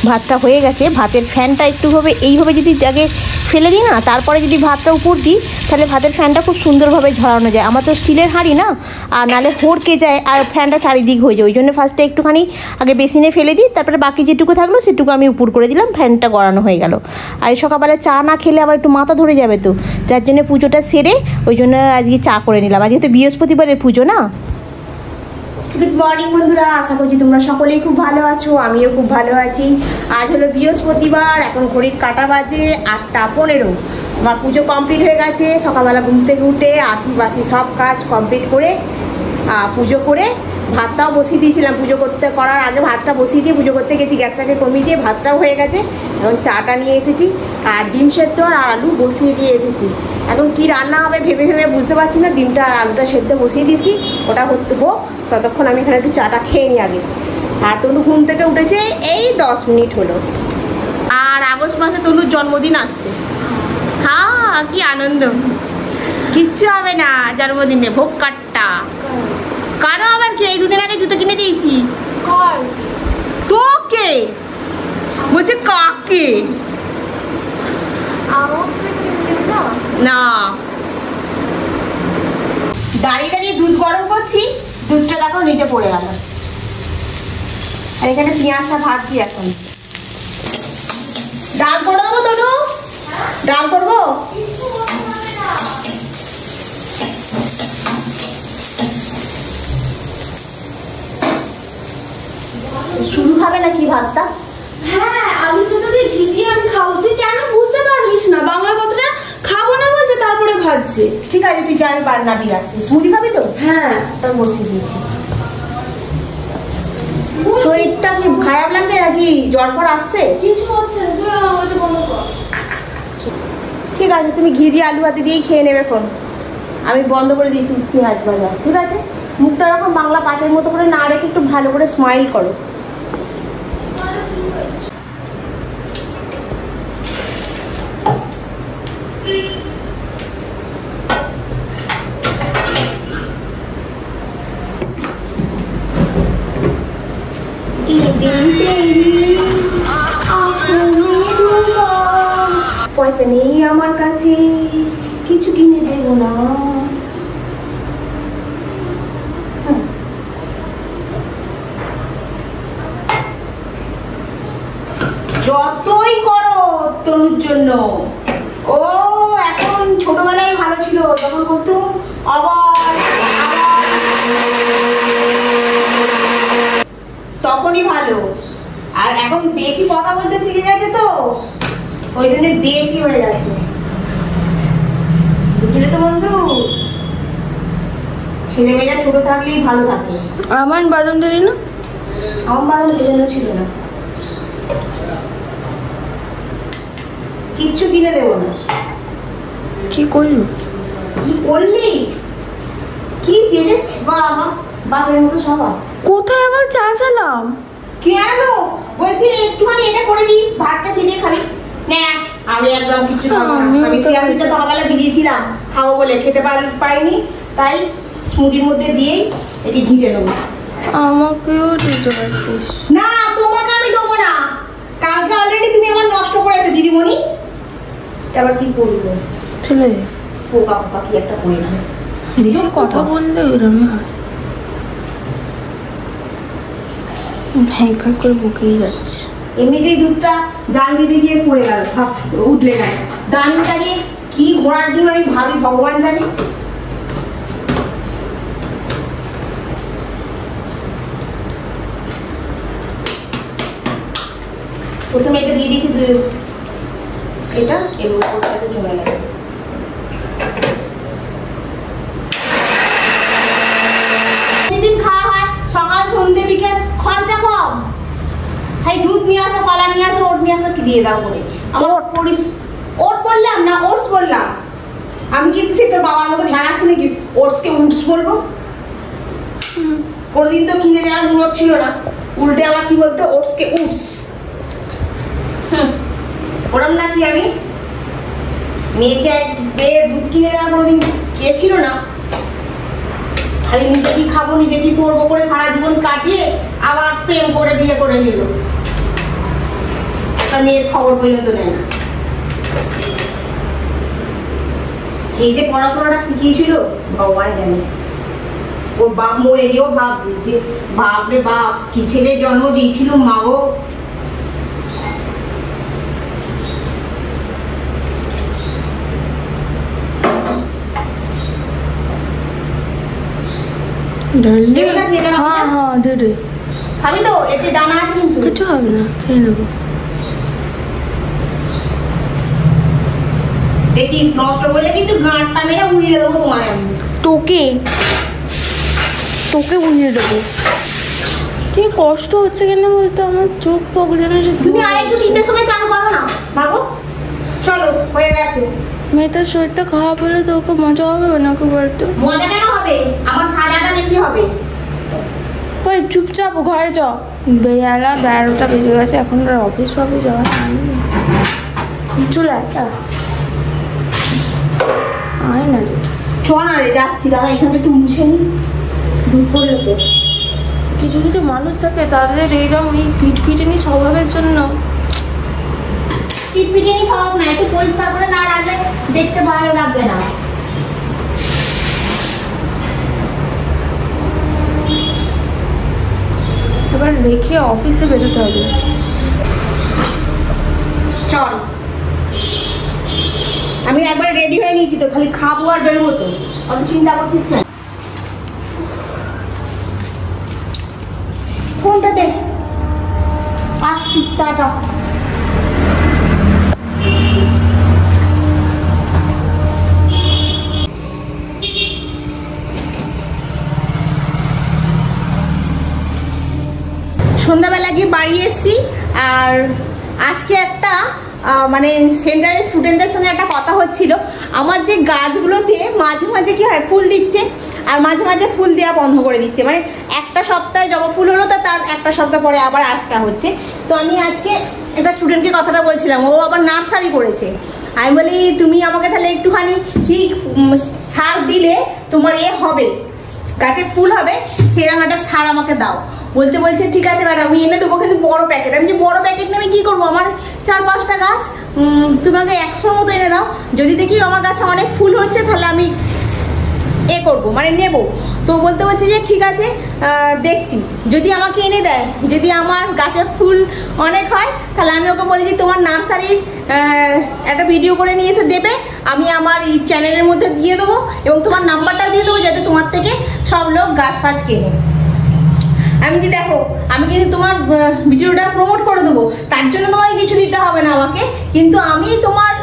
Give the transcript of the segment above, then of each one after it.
ভাতটা হয়ে গেছে। ভাতের ফ্যানটা একটুভাবে এইভাবে যদি আগে ফেলে দিই না, তারপরে যদি ভাতটা উপর দিই, তাহলে ভাতের ফ্যানটা খুব সুন্দরভাবে ঝরানো যায়। আমার তো স্টিলের হাঁড়ি না, আর নালে হড়কে যায় আর ফ্যানটা চারিদিক হয়ে যায়। ওই জন্য ফার্স্টে একটুখানি আগে বেসিনে ফেলে দিই, তারপরে বাকি যেটুকু থাকলো সেটুকু আমি উপর করে দিলাম, ফ্যানটা গড়ানো হয়ে গেল। আর সকালবেলা চা না খেলে আবার একটু মাথা ধরে যাবে, তো যার জন্য পুজোটা সেরে ওই জন্য আজকে চা করে নিলাম। আজকে তো বৃহস্পতিবারের পুজো না। গুড মর্নিং বন্ধুরা, আশা করছি তোমরা সকলেই খুব ভালো আছো, আমিও খুব ভালো আছি। আজ হলো বৃহস্পতিবার, এখন ঘড়ির কাঁটা বাজে 8:15। আমার পুজো কমপ্লিট হয়ে গেছে। সকালবেলা ঘুম থেকে উঠে বাসি সব কাজ কমপ্লিট করে পুজো করে ভাতটাও বসিয়ে দিয়েছিলাম। পুজো করার আগে ভাতটা বসিয়ে দিয়ে পুজো করতে গেছি, গ্যাসটাকে কমিয়ে দিয়ে ভাতটাও হয়ে গেছে। এখন চাটা নিয়ে এসেছি আর ডিম সেদ্ধ আর আলু বসিয়ে দিয়ে এসেছি। এখন কি রান্না হবে ভেবে বুঝতে পারছি না। ডিমটা আর আলুটা সেদ্ধ বসিয়ে দিয়েছি, ওটা করতে হোক, ততক্ষণ আমি এখানে একটু চাটা খেয়ে নিই আগে। আর তনু ঘুম থেকে উঠেছে এই 10 মিনিট হলো। আর আগস্ট মাসে তনুর জন্মদিন আসছে। হ্যাঁ, কি আনন্দ! কিচ্ছু হবে না জন্মদিনে, ভোগ কাটটা। কারো আবার কি? এই দুদিন আগে জুতো কিনে দিয়েছি। তোকে বলছে কাকে? না, দাঁড়িয়ে দাঁড়িয়ে দুধ গরম করছি, দুধটা দেখো নিচে পড়ে গেল। আর এখানে পেঁয়াজটা ভাজছি। এখন ডাল করে দেবো তনু, ডাল করবো। শুরু হবে নাকি ভাতটা? হ্যাঁ, আলু সেদ্ধ দিয়ে ঘি দিয়ে আমি খাবো। তুই কেন বুঝতে পারছিস না? বাংলা কথাটা খাবো না বলছে, তারপরে ভাজছে। ঠিক আছে, তুই জানি পার না বিরাচ্ছিস। স্মুদি খাবি তো? হ্যাঁ, তাই বসিয়ে দিয়েছি। শরীরটা কি খারাপ লাগছে নাকি? জ্বর ফর আসছে? কিছু হচ্ছে না, তুই আমাকে বন্ধ কর। ঠিক আছে, তুমি ঘি দিয়ে আলু ভাতে দিয়েই খেয়ে নেবে। এখন আমি বন্ধ করে দিয়েছি পেঁয়াজ ভাজা। ঠিক আছে, মুখটা এরকম বাংলা পাঁচের মতো করে না রেখে একটু ভালো করে স্মাইল করো। পয়সা নেই আমার কাছে, কিছু কিনে দেবো না। যতই করো তনুর জন্য, ও এখন ছোটবেলায় ভালো ছিল, তখন বলতো আবার তখনই ভালো। আর এখন বেশি কথা বলতে শিখে গেছে, তো ওই জন্য বেশি হয়ে গেছে, বুঝলে তো বন্ধু? ছেলেমেয়েরা ছোট থাকলেই ভালো থাকে। আমার বাদাম দিলি না? আমার বাদাম ভেজানো ছিল না, কিচ্ছু কিনে দেবো না। কি করলি? কি করলি? কি জেনেছি বা আমার বাপের মতো সবাই। কোথায় আবার চা চালাম? কেন বলছি একটুখানি এটা করে দিই, ভাতটা দিয়ে খাবি না? আমি একদম কিছু খাবো না। আমি সিয়াসিটা সকালবেলা ভিজিয়েছিলাম খাবো বলে, খেতে পারিনি, তাই স্মুদির মধ্যে দিয়েই এটি ঘিটে নেবো। আমাকেও দিতে পারতিস না, তোমাকে আমি দেবো না। কালকে অলরেডি তুমি আমার নষ্ট করেছো দিদিমণি। এবার কি করবো? চলে পোকা পোকা কি একটা করে দেবে। বেশি কথা বললে ওরমই হয়, ভ্যাঁ ভ্যাঁ করে বুকেই যাচ্ছে। এমনিতেই দুধটা জাল দিতে গিয়ে পড়ে গেল, উদলে গেল। দাঁড়িয়ে দাঁড়িয়ে কি ঘোড়ার ডিম আমি ভাবি, ভগবান জানে। প্রথমে এটা দিয়ে দিচ্ছি, এটা এর উপরটাতে জমে গেছে। প্রতিদিন খাওয়া হয় সকাল সন্ধ্যে বিকেল, খরচা কম। এই দুধ নিয়ে আসো, কলা নিয়ে আসো, ওট নিয়ে আসো, কি দিয়ে দাও করে। আমার ওট পড়িস, ওট বললাম না, ওটস বললাম। আমি কিন্তু সে তোর বাবার মতো ধ্যান আছে নাকি ওটসকে উটস বলবো? কোনোদিন তো কিনে দেওয়ার মুরত ছিল না, উল্টে আমার কি বলতো ওটসকে উটস। ওরম নাকি আমি মেয়েকে দুধ কিনে দেওয়া কোনোদিন কে ছিল না। খালি নিজে কি খাবো, নিজে কি করবো করে সারা জীবন কাটিয়ে আবার প্রেম করে বিয়ে করে নিল। একটা মেয়ের খবর পর্যন্ত নেয় না। এই যে পড়াশোনাটা শিখিয়েছিল ভগবান জানে, ওর বাপ মরে গিয়েও ভাবছে যে বাপরে বাপ কি ছেলে জন্ম দিয়েছিল মা গো। খাবি তো? এতে দানা আছে কিন্তু। কিছু হবে না, খেয়ে নেবো। দেখিস নষ্ট করলে কিন্তু গাঁটটা মেরে উড়িয়ে দেবো তোমায় আমি। তোকে বুঝিয়ে দেবো। কি কষ্ট হচ্ছে কেন বলতো, আমার চোখ পক যেন। তুমি আরেকটু 3টের সময় চান করো না মাগো। চলো হয়ে গেছে। মেয়েটার শরীরটা খারাপ হলে তো ওকে মজা হবে না? খুব বলতো মজা কেন হবে, আমার সাজাটা বেশি হবে। ওই চুপচাপ ঘরে চ। বেলা 12টা বেজে গেছে, এখন অফিস পাবে যাওয়া চলে আয় না রে। চ না রে, যাচ্ছি দাদা এখানে একটু মুছে নি, দূর করলে তো। কিছু কিছু মানুষ থাকে তাদের এইরকম এই পিটপিটানি স্বভাবের জন্য। পিটপিটানি স্বভাব না, একটু পরিষ্কার করে না রাখলে দেখতে ভালো লাগবে না। এবার রেখে অফিসে বেরোতে হবে। চল, আমি একবার রেডি হয়ে নিয়েছি তো, খালি খাবো আর বেরোবো তো, অত চিন্তা করছিস না। ফোনটা দে, আসছি, টাটা। সন্ধ্যাবেলা গিয়ে বাড়ি এসছি। আর আজকে একটা মানে সেন্টারের স্টুডেন্টের সঙ্গে একটা কথা হচ্ছিল। আমার যে গাছগুলোতে মাঝে মাঝে কি হয়, ফুল দিচ্ছে আর মাঝে মাঝে ফুল দেওয়া বন্ধ করে দিচ্ছে। মানে একটা সপ্তাহে জবা ফুল হলো, তো তার একটা সপ্তাহ পরে আবার আরেকটা হচ্ছে। তো আমি আজকে একটা স্টুডেন্টকে কথাটা বলছিলাম, ও আবার নার্সারি করেছে। আমি বলি তুমি আমাকে তাহলে একটুখানি কি সার দিলে তোমার হবে, গাছে ফুল হবে, সেরকম একটা সার আমাকে দাও। বলছে ঠিক আছে ম্যাডাম আমি এনে দেবো, কিন্তু বড় প্যাকেট। আমি যে বড় প্যাকেট নিয়ে আমি কি করবো, আমার 4-5টা গাছ, তুমি আমাকে 100 মতো এনে দাও। যদি দেখি আমার গাছে অনেক ফুল হচ্ছে তাহলে আমি করবো, মানে নেবো। তো বলছে যে ঠিক আছে দেখছি, যদি আমাকে এনে দেয়, যদি আমার গাছে ফুল অনেক হয় তাহলে আমি ওকে বলি যে তোমার নার্সারির একটা ভিডিও করে নিয়ে এসে দেবে, আমি আমার এই চ্যানেলের মধ্যে দিয়ে দেবো এবং তোমার নাম্বারটাও দিয়ে দেবো, যাতে তোমার থেকে সব লোক গাছ ফাছ কেনে। আমি যে দেখো আমি কিন্তু তোমার ভিডিওটা প্রমোট করে দেবো, তার জন্য তোমাকে কিছু দিতে হবে না আমাকে, কিন্তু আমি তোমার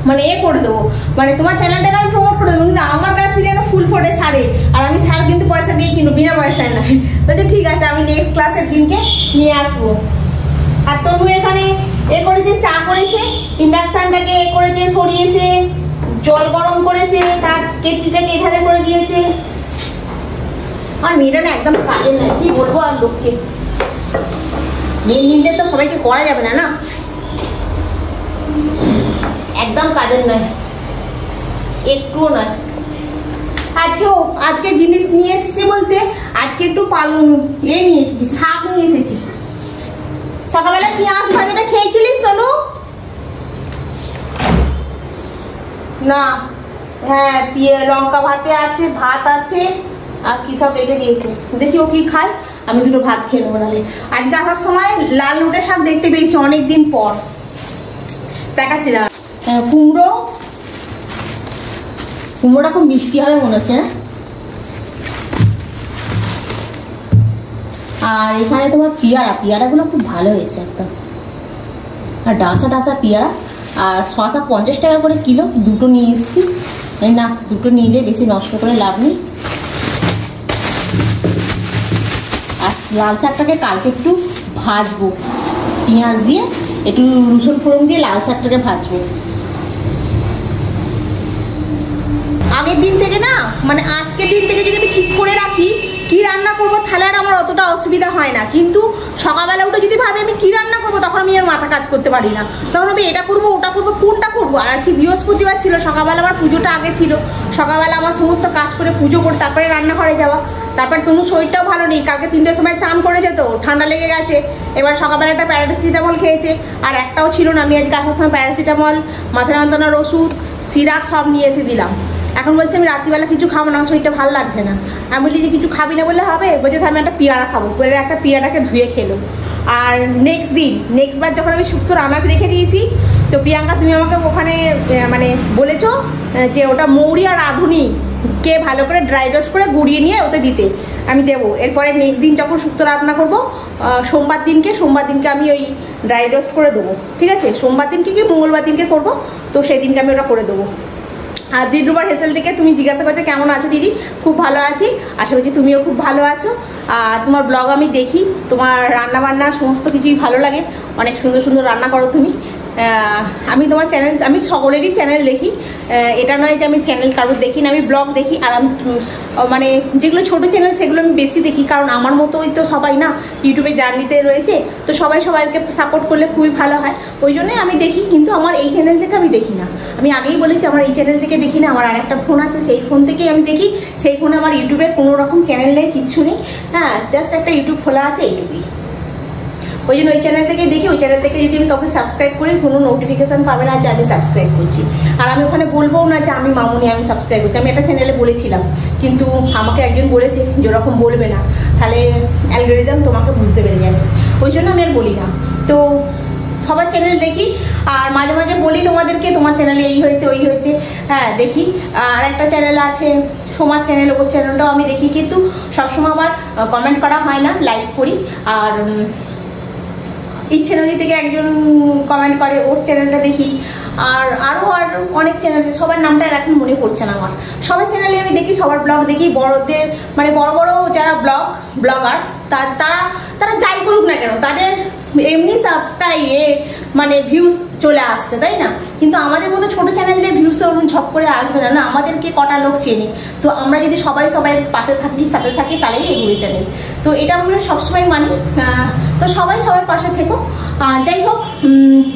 মানে করে দেবো, মানে তোমার চ্যানেলটাকে আমি প্রমোট করে দেবো, কিন্তু আমার কাছে যেন ফুল ফোটে সারে, আর আমি সার কিন্তু পয়সা দিয়ে কিনবো, বিনা পয়সায় না। বলছে ঠিক আছে আমি নেক্সট ক্লাসের দিনকে নিয়ে আসবো। আর তনু এখানে করেছে, চা করেছে, ইন্ডাকশনটাকে করেছে, সরিয়েছে, জল গরম করেছে, তার কেটলিটাকে এখানে করে দিয়েছে। আর মেয়েটা না একদম কাজের নাই, কি বলবো আর লোককে। মেয়ে নিতে তো সবাইকে করা যাবে না, না একদম কাজের নয়, একটুও নয়। আজকে জিনিস নিয়ে এসেছি বলতে আজকে একটু নিয়ে এসেছি, শাক নিয়ে এসেছি। সকালবেলা পেঁয়াজ ভাজাটা খেয়েছিলিস তনু? না, হ্যাঁ লঙ্কা ভাতে আছে, ভাত আছে, আর কি সব রেখে দিয়েছে, দেখি ও কি খায়, আমি দুটো ভাত খেয়ে নেবো। নাহলে আজকে আসার সময় লাল লুটে শাক দেখতে পেয়েছি অনেকদিন পর, দেখাচ্ছি। কুমড়োটা খুব মিষ্টি হবে মনে হচ্ছে। আর এখানে তোমার পিয়ারাগুলো খুব ভালো হয়েছে একদম, আর ডাঁসা পিয়ারা। আর শসা 50 টাকা করে কিলো, দুটো নিয়ে এসেছি। না, দুটো নিয়ে যাই, বেশি নষ্ট করে লাভ নেই। আর লাল শাকটাকে কালকে একটু ভাজবো, পেঁয়াজ দিয়ে একটু রসুন ফোড়ন দিয়ে লাল শাকটাকে ভাজবো। আগের দিন থেকে না, মানে আজকের দিন থেকে যদি আমি ঠিক করে রাখি কি রান্না করবো, তাহলে আর আমার অতটা অসুবিধা হয় না। কিন্তু সকালবেলা উঠে যদি ভাবি আমি কি রান্না করবো, তখন আমি আর মাথা কাজ করতে পারি না। তখন আমি এটা করবো, ওটা করবো, কোনটা করবো। আর আজকে বৃহস্পতিবার ছিল, সকালবেলা আমার পুজোটা আগে ছিল, সকালবেলা আমার সমস্ত কাজ করে পুজো করে তারপরে রান্নাঘরে যাওয়া। তারপর তনু শরীরটাও ভালো নেই, কালকে 3টের সময় চান করে যেত, ঠান্ডা লেগে গেছে। এবার সকালবেলা একটা প্যারাসিটামল খেয়েছে, আর একটাও ছিল না। আমি আজকে আসার সময় প্যারাসিটামল, মাথা যন্ত্রণার ওষুধ, সিরাপ সব নিয়ে এসে দিলাম। এখন বলছে আমি রাত্রিবেলা কিছু খাবো না, শরীরটা ভালো লাগছে না। আমি বলি যে কিছু খাবি না বললে হবে? বলছে আমি একটা পেয়ারা খাবো বলে একটা পেয়ারাকে ধুয়ে খেলো। আর নেক্সট বার যখন আমি শুক্তোর আনাজ রেখে দিয়েছি, তো প্রিয়াঙ্কা তুমি আমাকে ওখানে মানে বলেছো যে ওটা মৌরি আর রাঁধুনি কে ভালো করে ড্রাই রোস্ট করে গুঁড়িয়ে নিয়ে ওতে দিতে, আমি দেবো। এরপরে নেক্সট দিন যখন শুক্তো রান্না করবো, সোমবার দিনকে আমি ওই ড্রাই রোস্ট করে দেবো, ঠিক আছে? সোমবার দিনকে কি মঙ্গলবার দিনকে করবো, তো সেই দিনকে আমি ওটা করে দেবো। আর দিলরুবার হেসেল থেকে তুমি জিজ্ঞাসা করছো কেমন আছো দিদি? খুব ভালো আছি, আশা করছি তুমিও খুব ভালো আছো। আর তোমার ব্লগ আমি দেখি, তোমার রান্না বান্না সমস্ত কিছুই ভালো লাগে, অনেক সুন্দর সুন্দর রান্না করো তুমি। আমি তোমার চ্যানেল, আমি সকলেরই চ্যানেল দেখি, এটা নয় যে আমি চ্যানেল কারোর দেখি না, আমি ব্লগ দেখি। আর আমি মানে যেগুলো ছোট চ্যানেল সেগুলো আমি বেশি দেখি, কারণ আমার মতোই তো সবাই না ইউটিউবে জার্নিতে রয়েছে, তো সবাইকে সাপোর্ট করলে খুবই ভালো হয়, ওই জন্যই আমি দেখি। কিন্তু আমার এই চ্যানেল থেকে আমি দেখি না, আমি আগেই বলেছি আমার এই চ্যানেল থেকে দেখি না। আমার আরেকটা ফোন আছে, সেই ফোন থেকেই আমি দেখি। সেই ফোনে আমার ইউটিউবে কোনো রকম চ্যানেল নেই, কিচ্ছু নেই, হ্যাঁ, জাস্ট একটা ইউটিউব খোলা আছে, এইটুকুই। ওই জন্য ওই চ্যানেল থেকে দেখি। ওই চ্যানেল থেকে যদি আমি কাউকে সাবস্ক্রাইব করি, কোনো নোটিফিকেশন পাবে না যে আমি সাবস্ক্রাইব করছি। আর আমি ওখানে বলবো না যে আমি মামুনি আমি সাবস্ক্রাইব করছি। আমি একটা চ্যানেলে বলেছিলাম, কিন্তু আমাকে একজন বলেছে যেরকম বলবে না, তাহলে অ্যালগোরিদম তোমাকে বুঝতে পেরে যাবে, ওই জন্য আমি আর বলি না। তো সবার চ্যানেল দেখি, আর মাঝে মাঝে বলি তোমাদেরকে তোমার চ্যানেলে এই হয়েছে ওই হয়েছে, হ্যাঁ দেখি। আর একটা চ্যানেল আছে সোমার চ্যানেল, ওর চ্যানেলটাও আমি দেখি, কিন্তু সবসময় আমার কমেন্ট করা হয় না, লাইক করি। আর ইচ্ছে নদী থেকে একজন কমেন্ট করে, ওর চ্যানেলটা দেখি। আর আরও অনেক চ্যানেল, সবার নামটা এখন মনে পড়ছে না আমার। সবার চ্যানেলে আমি দেখি, সবার ব্লগ দেখি, বড়দের মানে বড় বড় যারা ব্লগার তারা যাই করুক না কেন, তাদের এমনি সাবস্ক্রাইব মানে ভিউজ চলে আসছে, তাই না? কিন্তু আমাদের মতো ছোট চ্যানেল দিয়ে ভিউজ ওরকম ঝপ করে আসবে না, না, আমাদেরকে কটা লোক চেনে। তো আমরা যদি সবাই পাশে থাকি, সাথে থাকি, তাহলেই এগুলো চ্যানেল। তো এটা আমরা সবসময় মানি। তো সবাই সবার পাশে থেকো। আর যাই হোক,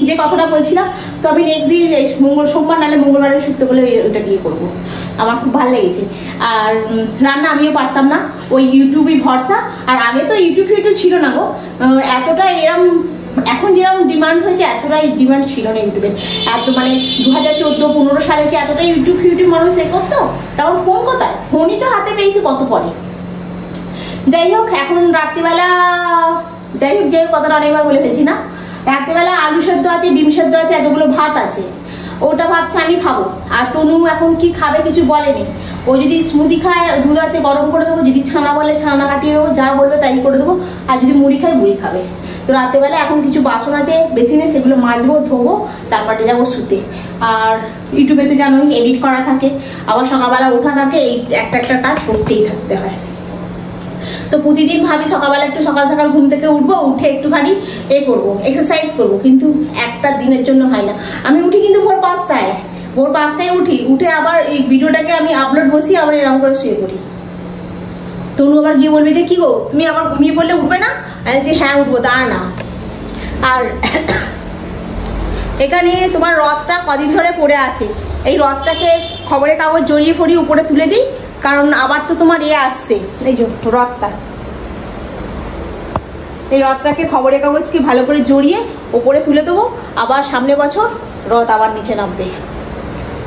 যে কথাটা বলছিলাম, তো আমি নেক্সট দিন সোমবার নাহলে মঙ্গলবারে শুক্তো বলে ওটা দিয়ে করবো। আমার খুব ভালো লেগেছে। আর রান্না আমিও পারতাম না, ওই ইউটিউবই ভরসা। আর আগে তো ইউটিউব ছিল না গো, এতটা এরম এখন যেরকম ডিমান্ড হয়েছে এতটাই ডিমান্ড ছিল না ইউটিউবের। এত মানে 2014-15 সালে কি এতটা ইউটিউব মানুষ এ করতো? তখন ফোন কোথায়? ফোনই তো হাতে পেয়েছে কত পরে। যাই হোক, এখন রাত্রিবেলা যে কথাটা অনেকবার বলে ফেলছি না, রাত্রিবেলা আলু সেদ্ধ আছে, ডিম সেদ্ধ আছে, এতগুলো ভাত আছে, ওটা ভাবছে আমি খাবো। আর তনু এখন কি খাবে কিছু বলেনি। ও যদি স্মুদি খায়, দুধ আছে গরম করে দেবো, যদি ছানা বলে ছানা কাটিয়ে দেবো, যা বলবে তাই করে দেবো। আর যদি মুড়ি খায় মুড়ি খাবে। তো রাত্রেবেলা এখন কিছু বাসন আছে বেসিনে, সেগুলো মাজবো, ধোবো, তারপরে যাবো শুতে। আর ইউটিউবে তো জানোই এডিট করা থাকে, আবার সকালবেলা ওঠা থাকে, এই একটা কাজ করতেই থাকতে হয়। তো প্রতিদিন ভাবি সকালবেলা একটু সকাল ঘুম থেকে উঠবো, উঠে একটুখানি করবো, এক্সারসাইজ করবো, কিন্তু একটা দিনের জন্য হয় না। আমি উঠি কিন্তু ভোর 5টায় উঠি, উঠে আবার এই ভিডিওটাকে আমি আপলোড বসি, আবার এরকম করে শুয়ে পড়ি। তনু আবার গিয়ে বলবে যে কি গো তুমি আবার ঘুমিয়ে পড়লে উঠবে না? যে হ্যাঁ উঠবো, দাঁড়া না। আর এখানে তোমার রথটা কদিন ধরে পড়ে আছে, এই রথটাকে খবরের কাগজ জড়িয়ে ফড়িয়ে উপরে তুলে দিই, কারণ আবার তো তোমার আসছে, এই যে রথটা, এই রথটাকে খবরের কাগজকে ভালো করে জড়িয়ে উপরে তুলে দেবো, আবার সামনে বছর রথ আবার নিচে নামবে।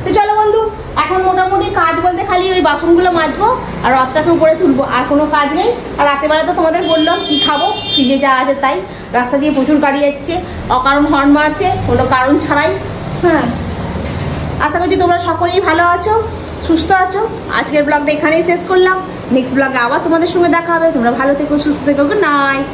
তো চলো বন্ধু, এখন মোটামুটি কাজ বলতে খালি ওই বাসনগুলো মাজবো আর রথটাকে উপরে তুলবো, আর কোনো কাজ নেই। আর রাতেবেলা তো তোমাদের বললাম কি খাবো, ফ্রিজে যা আছে তাই। রাস্তা দিয়ে প্রচুর গাড়ি যাচ্ছে, অকারণ হর্ন মারছে, কোনো কারণ ছাড়াই। হ্যাঁ, আশা করছি তোমরা সকলেই ভালো আছো, সুস্থ আছো। আজকের ব্লগটা এখানেই শেষ করলাম, নেক্সট ব্লগে আবার তোমাদের সঙ্গে দেখা হবে। তোমরা ভালো থেকো, সুস্থ থেকো, গুড নাইট।